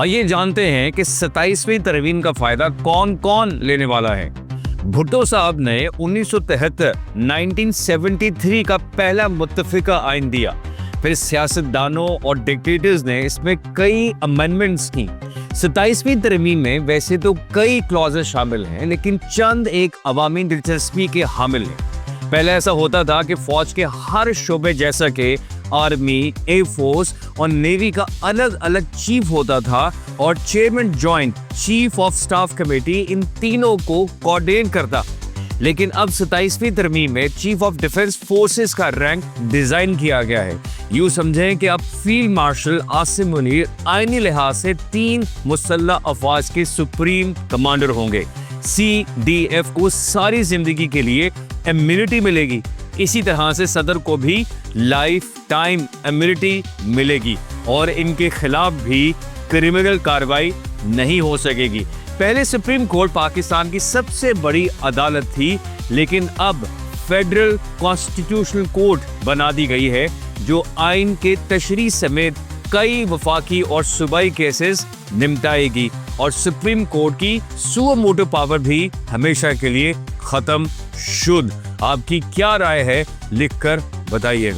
آئیے جانتے ہیں کہ 27ویں ترمیم کا فائدہ کون کون لینے والا ہے۔ بھٹو صاحب نے 1973 کا پہلا متفقہ آئین دیا، پھر سیاستدانوں اور ڈکٹیٹرز نے اس میں کئی امینڈمنٹس کی۔ 27ویں ترمیم میں ویسے تو کئی کلازز شامل ہیں، لیکن چند ایک عوامی دلچسپی کے حامل ہیں۔ پہلے ایسا ہوتا تھا کہ فوج کے ہر شعبے جیسا کہ آرمی، ایئر فورس اور نیوی کا الگ الگ چیف ہوتا تھا اور chairman joint chief of staff committee ان تینوں کو کوآرڈینیٹ کرتا۔ لیکن اب 27ویں ترمیم میں چیف آف ڈیفنس فورسز کا رینک ڈیزائن کیا گیا ہے۔ یوں سمجھیں کہ اب فیلڈ مارشل عاصم منیر آئینی لحاظ سے 3 مسلح افواج کے سپریم کمانڈر ہوں گے۔ CDF کو ساری زندگی کے لیے امیونٹی ملے گی، اسی طرح سے صدر کو بھی لائف ٹائم امیونٹی ملے گی اور ان کے خلاف بھی کرمنل کارروائی نہیں ہو سکے گی۔ پہلے سپریم کورٹ پاکستان کی سب سے بڑی عدالت تھی، لیکن اب فیڈرل کانسٹیٹیوشنل کورٹ بنا دی گئی ہے جو آئین کے تشریح سمیت کئی وفاقی اور صوبائی کیسز نمٹائے گی، اور سپریم کورٹ کی سو موٹو پاور بھی ہمیشہ کے لیے ختم شد۔ آپ کی کیا رائے ہے؟ لکھ کر بتائیے گا۔